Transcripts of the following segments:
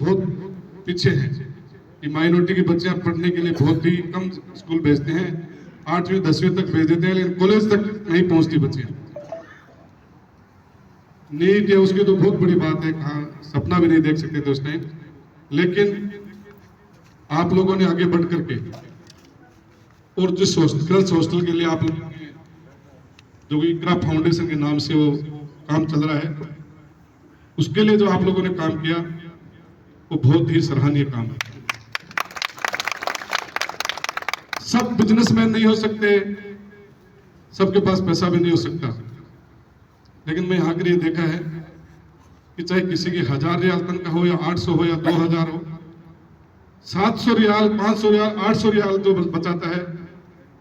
बहुत पीछे हैं कि माइनॉरिटी के बच्चे पढ़ने के लिए बहुत ही कम स्कूल भेजते हैं, 8वीं 10वीं तक भेज देते हैं, लेकिन कॉलेज तक नहीं पहुंचती बच्चे। नीट है उसकी तो बहुत बड़ी बात है, कहाँ सपना भी नहीं देख सकते थे उस टाइम। लेकिन आप लोगों ने आगे बढ़ करके और जिस गर्ल्स हॉस्टल के लिए आप लोगों ने जो इकरा फाउंडेशन के नाम से वो काम चल रहा है, उसके लिए जो आप लोगों ने काम किया वो बहुत ही सराहनीय काम है। सब बिजनेसमैन नहीं हो सकते, सबके पास पैसा भी नहीं हो सकता, लेकिन मैं यहाँ के लिए देखा है कि चाहे किसी की 1000 रियाल तनख्वाह हो या 800 हो या 2000 हो, 700 रियाल 500 रियाल 800 रियाल जो बचाता है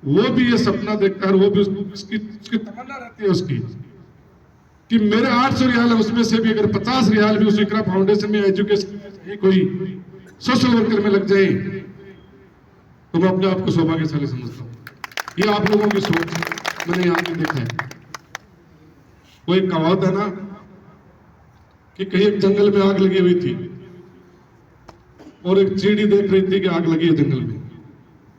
वो भी ये सपना देखता है, वो भी उसकी तमन्ना रहती है उसकी कि मेरे 800 रियाल है उसमें से भी अगर 50 रियाल भी उस इकरा फाउंडेशन में एजुकेशन कोई सोशल वर्कर में लग जाए तो मैं अपने आप को सौभाग्यशाली समझता हूँ। ये आप लोगों की सोच मैंने यहाँ पे देखा है। वो एक कहावत है ना कि कहीं एक जंगल में आग लगी हुई थी और एक चींटी देख रही थी कि आग लगी है जंगल में,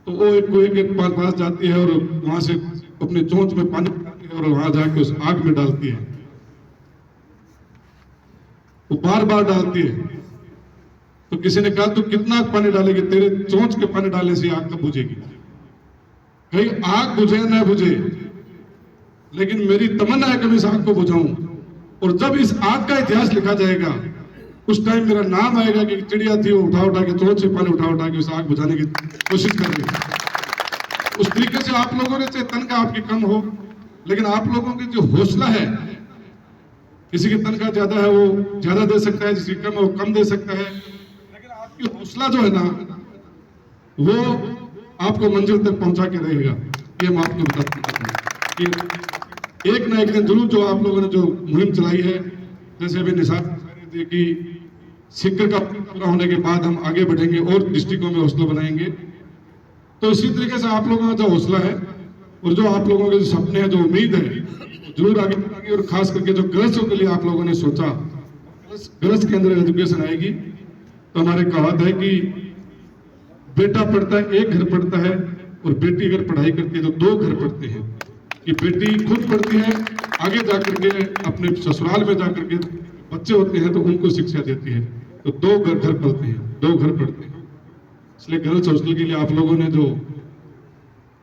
तो वो एक कुएं के पास जाती है और वहां से अपने चोंच में पानी डालती है और वहां जाके उस आग में डालती है। वो बार बार डालती है, तो किसी ने कहा तू कितना पानी डालेगी, तेरे चोंच के पानी डालने से आग कब बुझेगी। कहीं आग बुझे ना बुझे, लेकिन मेरी तमन्ना है कि मैं इस आग को बुझाऊं, और जब इस आग का इतिहास लिखा जाएगा उस टाइम मेरा नाम आएगा कि चिड़िया थी वो उठा के चोंच से पानी उठा के उस आग बुझाने की कोशिश कर रही है। उस तरीके से आप लोगों ने चाहे तनख्वाह आपकी कम हो, लेकिन आप लोगों की जो हौसला है, किसी की तनख्वाह ज्यादा है वो ज्यादा दे सकता है, जिसकी कम है वो कम दे सकता है, लेकिन आपकी हौसला जो है ना वो आपको मंजिल तक पहुंचा के रहेगा। ये मैं आपको बताता हूँ कि एक ना एक दिन जरूर जो आप लोगों ने जो मुहिम चलाई है, जैसे अभी निसार कह रहे थे कि सिक्कर का पूरा होने के बाद हम आगे बढ़ेंगे और डिस्ट्रिक्टों में हौसला बनाएंगे, तो इसी तरीके से आप लोगों का जो हौसला है और जो आप लोगों के जो सपने हैं, जो उम्मीद है, जरूर आगे बढ़ेंगे। और खास करके जो गर्ल्सों के लिए आप लोगों ने सोचा, गर्ल्स के अंदर एजुकेशन आएगी, तो हमारे कहावत है कि बेटा पढ़ता है एक घर पढ़ता है और बेटी अगर पढ़ाई करती है तो 2 घर पढ़ते हैं। कि बेटी खुद पढ़ती है, आगे जाकर के अपने ससुराल में जाकर के बच्चे होते हैं तो उनको शिक्षा देती है, तो 2 घर पढ़ते हैं, 2 घर पढ़ते हैं। इसलिए गर्ल्स हॉस्टल के लिए आप लोगों ने जो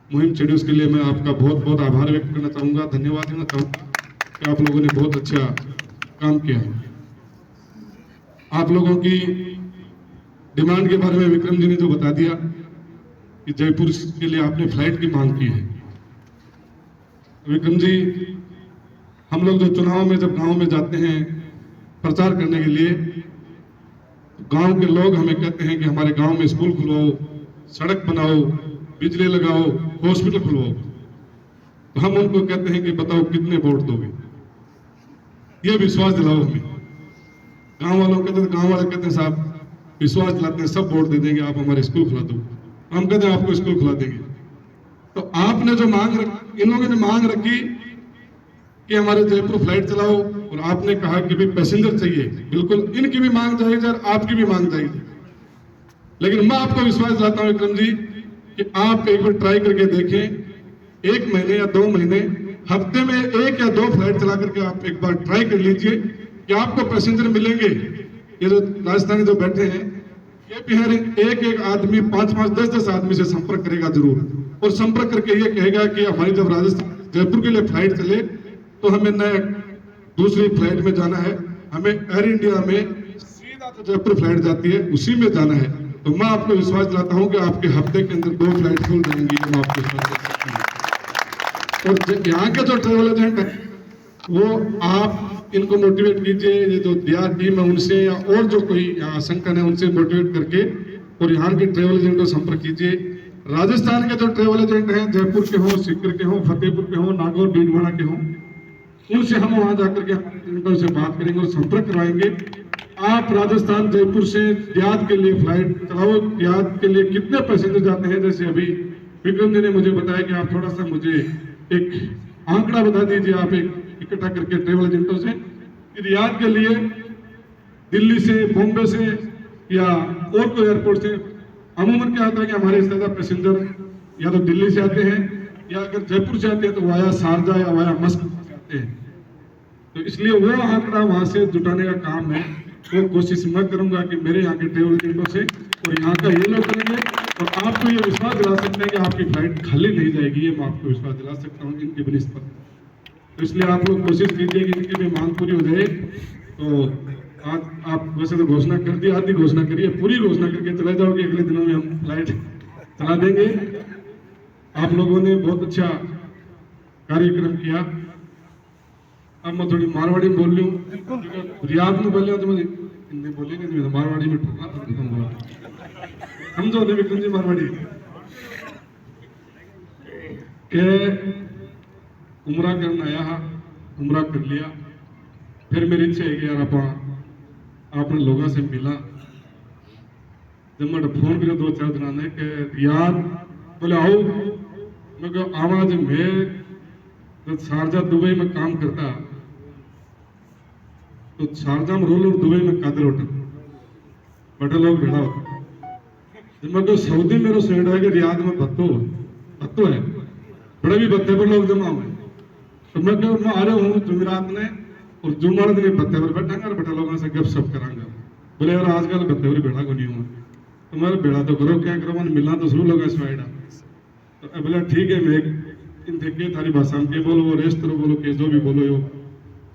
मुहिम छेड़ी उसके लिए मैं आपका बहुत बहुत आभार व्यक्त करना चाहूंगा, धन्यवाद देना चाहूंगा कि आप लोगों ने बहुत अच्छा काम किया है। आप लोगों की डिमांड के बारे में विक्रम जी ने जो बता दिया कि जयपुर के लिए आपने फ्लाइट की मांग की है। विक्रम जी, हम लोग जो चुनाव में जब गांव में जाते हैं प्रचार करने के लिए, गांव के लोग हमें कहते हैं कि हमारे गांव में स्कूल खुलवाओ, सड़क बनाओ, बिजली लगाओ, हॉस्पिटल खुलवाओ, तो हम उनको कहते हैं कि बताओ कितने वोट दोगे, ये विश्वास दिलाओ हमें। गांव वालों कहते हैं, गांव वाले कहते हैं साहब विश्वास दिलाते हैं, सब वोट दे देंगे, आप हमारे स्कूल खुला दो। हम कहते हैं आपको स्कूल खुला देंगे। तो आपने जो मांग रखी, इन लोगों ने मांग रखी कि हमारे जयपुर फ्लाइट चलाओ, और आपने कहा कि भाई पैसेंजर चाहिए। बिल्कुल इनकी भी मांग जायज और आपकी भी मांग जायज, लेकिन मैं आपको विश्वास दिलाता हूं विक्रम जी कि आप एक बार ट्राई करके देखें, 1 महीने या 2 महीने, हफ्ते में 1 या 2 फ्लाइट चला करके आप एक बार ट्राई कर लीजिए कि आपको पैसेंजर मिलेंगे। ये जो राजस्थानी जो बैठे हैं, ये भी हर एक आदमी 5-5, 10-10 आदमी से संपर्क करेगा जरूर, और संपर्क करके ये कहेगा कि हमारी जब राजस्थान जयपुर के लिए फ्लाइट चले तो हमें न दूसरी फ्लाइट में जाना है, हमें एयर इंडिया में सीधा जो जयपुर फ्लाइट जाती है उसी में जाना है। तो मैं आपको विश्वास दिलाता हूं कि आपके हफ्ते के अंदर 2 फ्लाइट खुल जाएंगी। मैं आपको विश्वास दिलाता हूं। और यहाँ के जो ट्रेवल एजेंट है वो आप इनको मोटिवेट कीजिए, ये जो दियार टीम है उनसे या और जो कोई यहाँ संगठन है उनसे मोटिवेट करके, और यहाँ के ट्रेवल एजेंट को संपर्क कीजिए। राजस्थान के जो ट्रेवल एजेंट हैं, जयपुर के हों, सीकर के हों, फतेहपुर के हों, नागौर भीलवाड़ा के हों, उनसे हम वहां जाकर के एजेंटों से बात करेंगे और संपर्क करवाएंगे। आप राजस्थान जयपुर से दियाद के लिए फ्लाइट चलाओ, दियाद के लिए कितने पैसेंजर जाते हैं। जैसे अभी विक्रम जी ने मुझे बताया कि आप थोड़ा सा मुझे एक आंकड़ा बता दीजिए, आप एक इकट्ठा करके ट्रेवल एजेंटों से, कि रियाद के लिए दिल्ली से, बॉम्बे से या और कोई एयरपोर्ट से। अमूमन क्या होता है कि हमारे ज्यादा पैसेंजर या तो दिल्ली से आते हैं या अगर जयपुर से आते हैं तो वाया शारजा या वाया मस्कट से आते हैं। तो इसलिए वो आंकड़ा वहां से जुटाने का काम है। वो कोशिश मैं करूंगा कि मेरे यहाँ के ट्रेवल एजेंटों से और यहाँ का ये लोग करेंगे। और आपको ये विश्वास दिला सकते हैं कि आपकी फ्लाइट खाली नहीं जाएगी, ये मैं आपको विश्वास दिला सकता हूँ इनकी बनिस्बत। तो इसलिए आप लोग कोशिश कीजिए कि इनकी भी मांग पूरी हो जाए। तो आज आप वैसे तो घोषणा कर दी, आधी घोषणा करिए, पूरी घोषणा करके चले जाओगे, अगले दिनों में हम फ्लाइट चला देंगे। आप लोगों ने बहुत अच्छा कार्यक्रम किया। अब मैं थोड़ी मारवाड़ी में बोल रही हूँ, रियाद में बोल रहा तो मैं हिंदी बोलेंगे नहीं, मारवाड़ी में ठोका समझो नहीं विक्रम जी। मारवाड़ी के उमरा करना आया, उमरा कर लिया। फिर मेरी इच्छा है कि यार आपने लोगों से मिला। जब मैं फोन किया 2-4 दिन आने के यार बोले आओ, मैं कहा आवाज में जब शारजा दुबई में काम करता तो शारजा में रोल और दुबई में कादर होटल बड़े लोग भेड़ा होता। जब मैं सऊदी मेरे सेड है कि रियाद में भत्तो है, बड़े भी भत्ते पर लोग जमा हुए। तो मैं आ रहा हूँ जुमेरात ने और जुम्मन दिन भत्ते पर बैठा बड़ा लोगों से गप सप करांगा। बोले यार आजकल भत्ते पर बेड़ा को नहीं हुआ, तो मैं बेड़ा तो करो क्या करो, मैंने मिलना तो शुरू लगा स्वाइडा। तो बोला ठीक है, मैं इनसे के थारी भाषा में के बोलो, वो रेस्ट करो बोलो, के जो भी बोलो यो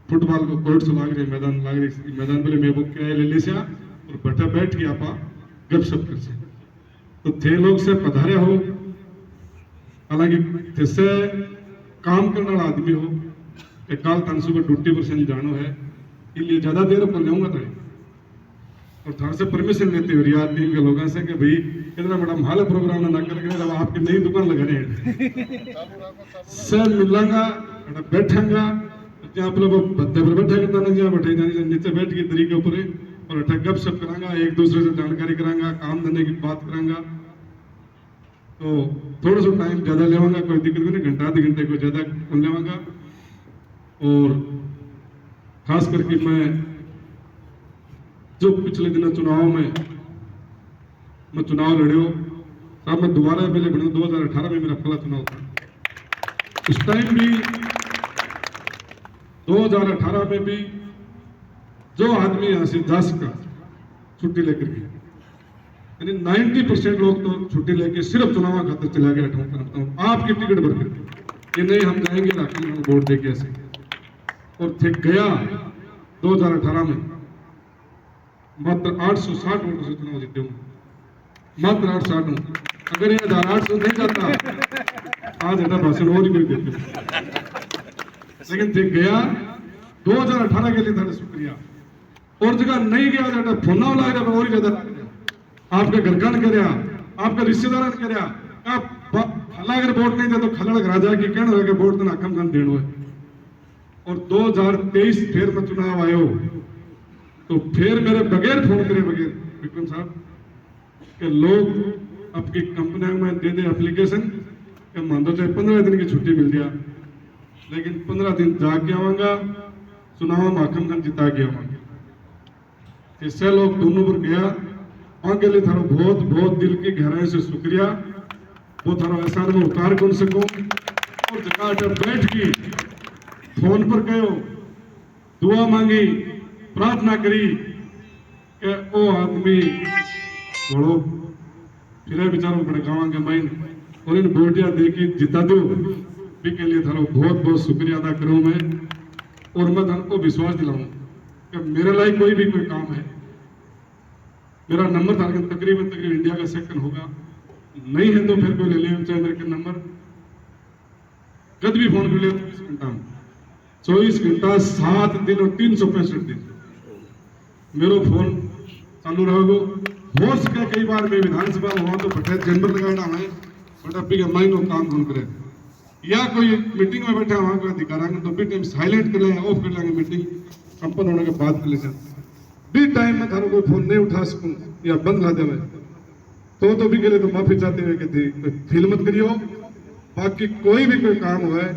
फुटबॉल को कोर्ट से लाग रहे मैदान बोले मैं वो क्या ले ली से और बैठा बैठ के आप गप सप कर से। तो थे लोग से पधारे हो, हालांकि जिससे काम करने वाला आदमी हो कि काल तन सुबह ड्यूटी पर से जानो है, इसलिए ज्यादा देर पर लेऊंगा तो और थार से परमिशन लेते हो रियाद टीम के लोगों से कि भाई इतना बड़ा माल प्रोग्राम ना कर जब आपकी नई दुकान लगा रहे हैं सर मिलांगा बैठांगा जहाँ पर भत्ते पर बैठा करता ना, जहाँ बैठे जाने नीचे बैठ के तरीके ऊपर और अटक गप सप करांगा, एक दूसरे से जानकारी करांगा, काम धंधे की बात करांगा। तो थोड़ा सा टाइम ज्यादा लेवांगा, कोई दिक्कत नहीं, घंटा आधे घंटे को ज्यादा लेवांगा। और खास करके मैं जो पिछले दिनों चुनाव में मैं चुनाव लड़ियो साहब, मैं दोबारा पहले बना 2018 में मेरा पहला चुनाव था। उस टाइम भी 2018 में भी जो आदमी यहाँ से 10 का छुट्टी लेकर गए, यानी 90% लोग तो छुट्टी लेके सिर्फ चुनाव खातर चला गया। बताऊं आपकी टिकट भर करके कि नहीं हम जाएंगे राखी वोट दे के ऐसे, और थे गया 2018 में मात्र 860 वोटों से चुनाव जीते हूँ, मात्र 860। अगर ये 1800 नहीं जाता आज ऐसा भाषण और ही कोई देते, लेकिन थे गया 2018 के लिए था शुक्रिया। और जगह नहीं गया जाता फोन लग रहा और ही ज्यादा आपके घर का न कर आपका रिश्तेदार न कर खला अगर वोट नहीं दे तो खलड़ राजा की कहना लगे वोट तो नाकम कम देना है। और 2023 फिर में चुनाव आयो तो फिर मेरे बगैर फोन करे बगैर विक्रम साहब के लोग आपकी कंपनियों में दे दे एप्लीकेशन कि मान दो चाहे 15 दिन की छुट्टी मिल गया, लेकिन 15 दिन जाके आवांगा, चुनाव माखमगंज जिता के आवांगा। इससे लोग दोनों पर गया आगे लिए थारो बहुत बहुत दिल की गहराई से शुक्रिया। वो थारो एहसान में उतार कर सकूं और जगह बैठ की फोन पर कहो दुआ मांगी प्रार्थना करी कि वो आदमी थोड़ो फिर बेचारों बड़े गाँव के माइन और इन बोटियां देखी जिता दो भी के लिए थारो बहुत बहुत शुक्रिया अदा करूं मैं। और मैं थारो को विश्वास दिलाऊं कि मेरे लायक कोई भी कोई काम है, मेरा नंबर था तकरीबन इंडिया का सेकंड होगा, नहीं है तो फिर कोई ले ले चाहे मेरे के नंबर कद भी फोन कर ले 24 घंटा 7 दिन और 365 दिन मेरो फोन चालू रहेगो। हो सके कई बार मैं विधानसभा में तो फटे चैम्बर लगाना है बट अभी के माइनो काम कौन करे, या कोई मीटिंग में बैठा वहां कोई अधिकार तो भी टाइम साइलेंट कर लेंगे, ऑफ कर लेंगे, मीटिंग संपन्न होने के बाद कर लेंगे। भी टाइम में थारो कोई फोन नहीं उठा सकूं या बंद ला देवे तो भी के लिए तो माफी चाहते हुए कि फील मत करियो। बाकी कोई भी कोई काम हुआ है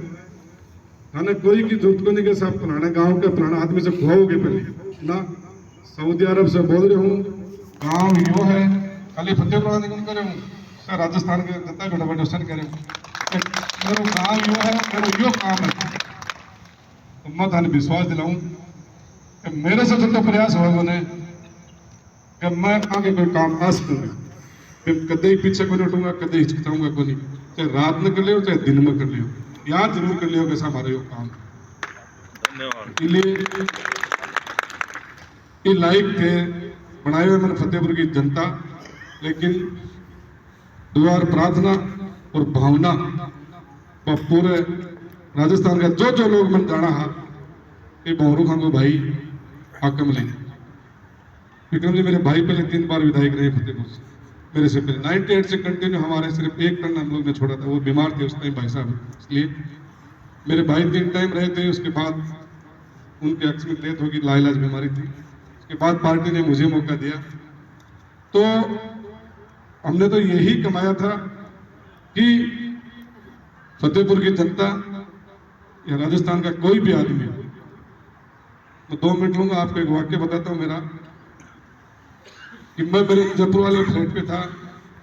थाने कोई की जरूरत को नहीं के साहब पुराने गांव के पुराना आदमी से खुआओगे पहले ना। सऊदी अरब से बोल रहे हूँ गांव यो है खाली फतेहपुर निगम करे हूँ सर राजस्थान के जनता को डबल करे मेरा गांव यो है मेरा यो काम है तो मैं थाने विश्वास दिलाऊं कि मेरे से जो प्रयास होगा मैंने कि मैं आगे कोई काम आ सकूंगा मैं कदे ही पीछे को नहीं हटूंगा कदे हिचकिचाऊंगा को नहीं चाहे रात में कर लियो चाहे दिन में कर लियो याद जरूर कर लियो कैसा हमारा यो काम इसलिए ये लाइक थे बनाए हुए मैंने फतेहपुर की जनता लेकिन दुआर प्रार्थना और भावना व पूरे राजस्थान का जो लोग मन जाना है ये बहुरू खांगो भाई हाकम ली विक्रम जी मेरे भाई पहले 3 बार विधायक रहे फतेहपुर से मेरे से पहले 98 से कंटिन्यू हमारे सिर्फ 1 टर्न हम लोग ने छोड़ा था वो बीमार थे उस टाइम भाई साहब इसलिए मेरे भाई 3 टाइम रहे थे उसके बाद उनके एक्सीडेंट डेथ होगी लाइलाज बीमारी थी उसके बाद पार्टी ने मुझे मौका दिया तो हमने तो यही कमाया था कि फतेहपुर की जनता या राजस्थान का कोई भी आदमी मैं 2 मिनट लूंगा आपको एक वाक्य बताता हूं मेरा कि मैं मेरे जयपुर वाले फ्लैट पे था